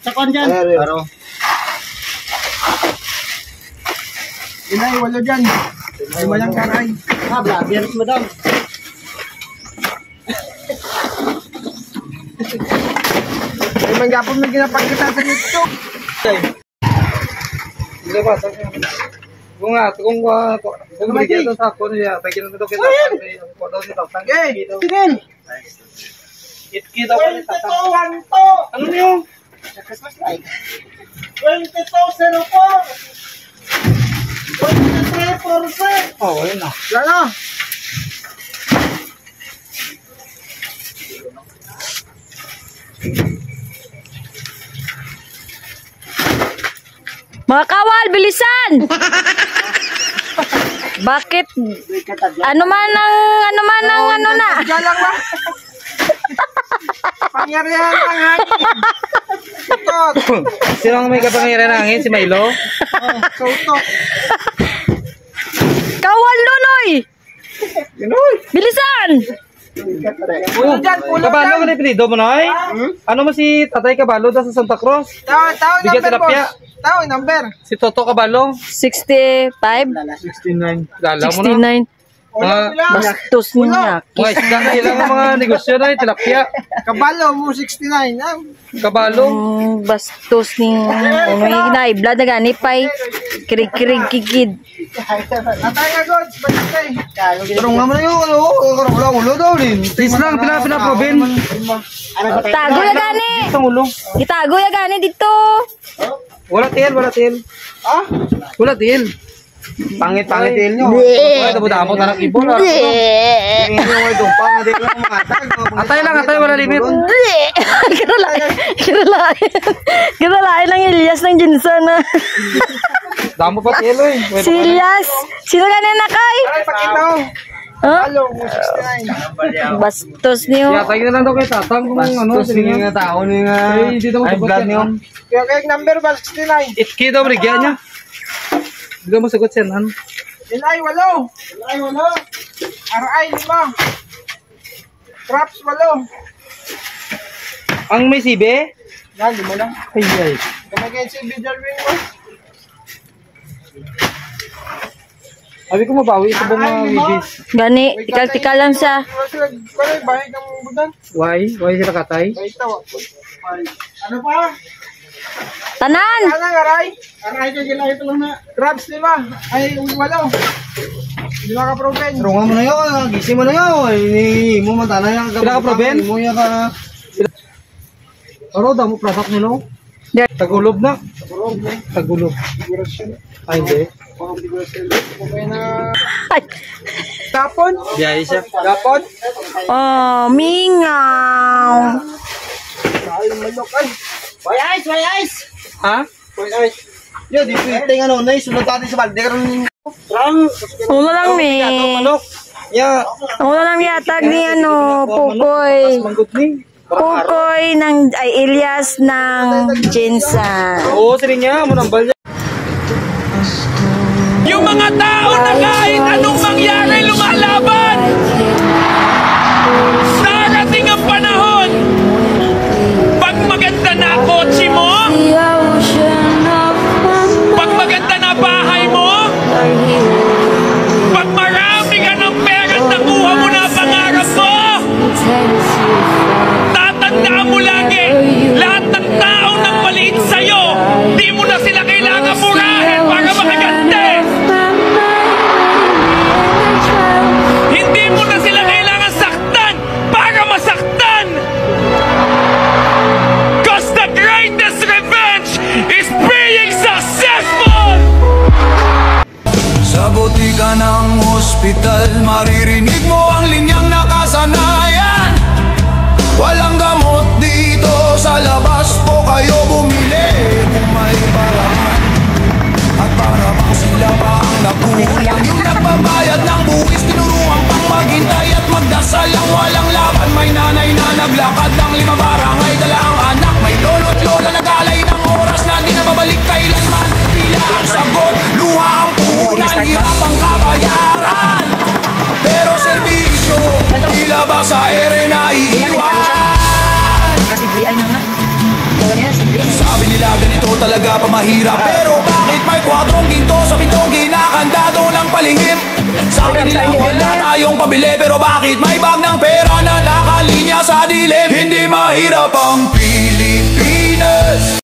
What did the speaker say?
Sakon dyan. Aro. Inay, walo dyan. Lima lang karay. Vlogger mo daw. Ay, manggapon may ginapagkita sa YouTube. Hindi ba? Kung bigyan ito sa ako niya, bigyan ito kita. Sige! Kita ko ni tatang. Ano niyo? 22.04. 23%. Oh, ayun na. Lalo. Mga kawal, bilisan! Bakit? Ano man na? Galang ba? Pangyarihan ng hangin. Sino ang may kapangyarihan ng hangin? Si Milo? Sautok. Kawal, Luloy! Bilisan! Kabalo ka na pinido mo, Noy? Ano mo si Tatay Kabalo sa Santa Cruz? Bigyan tilapia. Tao, number. Si Toto Kabalo? 65? 69. Galaw mo na. 69. Bastos niya. Mga isda na ilang mga negosyo na tilapia. Kabalo mo 69. Kabalo. Bastos niya. May na-blood na gani pa'y kirig-kirig kikid. Atay ka, God. Balik kayo. Pero nga mo na yung ulo daw rin. Please lang, pina-probin. Itago ya gani. Itago ya gani dito. Wala til. Ah? Wala til. Pangit-pangit til nyo. Wala damot anak ibo. Atay lang, wala limit. Kinalain lang Elias ng Jinsan na. Damo pa til eh. Si Elias. Sino ganyan na kay? Ay, pakita ko. Kabalo mo 69. Bastos niyo. Yatay na lang daw kay Tatang kung ano. Bastos niyo nga tao niyo nga. Ay, dito mo sagot yan. Kaya kaya number ba 69? Itki daw, rigyan niya. Hindi mo sagot siya, han? Inay, walo. RI, 5. Traps, walo. Ang may sibe? Yan, 5 lang. Ay. Kamagay si Bijalwing mo. Sabi ko mabawi ito ba mga wibis? Gani, tikal-tikal lang siya. Kaya bahig ng budan. Why? Why sila katay? Ano pa? Tanan! Ano, aray? Aray ka gila ito lang na. Crabs, 5. Ay, walo. 5 ka proven. Runga mo na yun, gising mo na yun. Hindi mo matana yung Sila ka proven? Hindi mo yung ka... Aro, damo prasak nyo, no? Tagulob na. Tagulob. Ay, hindi. Tapon? Biyahe siya. Tapon? Oh, mingaw. Ay, malok ay. Why ice? Ha? Yo, di piting ano, naisunod natin sa balde. Ulo lang ni. Yeah. Ulo lang yatag ni ano, Pukoy. Manggut ni. Pukoy ng ay Elias ng Jinsan. Oo, sila niya. Manambal niya. Yung mga tao na kahit anong mangyari lumalaban. Darating ang panahon. Pag maganda na kotse mo, pag maganda na bahay mo, pag marami ka ng pera at nakuha mo na pangarap mo, tatandaan mo lagi, lahat ng tao nang maliit sa'yo, di mo na sila kailangan murahin para makaganda. Hindi mo na sila kailangan saktan para masaktan. Cause the greatest revenge is being successful. Sa botika ng hospital, maririnig mo ang linyang nakasanayan. Walang gamot dito, sa labas po kayo bumili kung may paraan. At para bang sila pa ang nagkulang, yung nagbabayad ng buwis, tinuruan pang maghintay at magdasal ang walang laban. May nanay na naglakad ng 5 barangay, dala ang anak. May lolo at lola nagalay ng oras na di na babalik kailanman. Pila ang sagot, luha ang puhunan, hirap ang kabayaran. Pero serbi talaga pamahirap. Pero bakit may 4 ginto sa 7 kinakandado ng palihim? Sabi nila wala tayong pabili, pero bakit may bag ng pera na nakalimutan?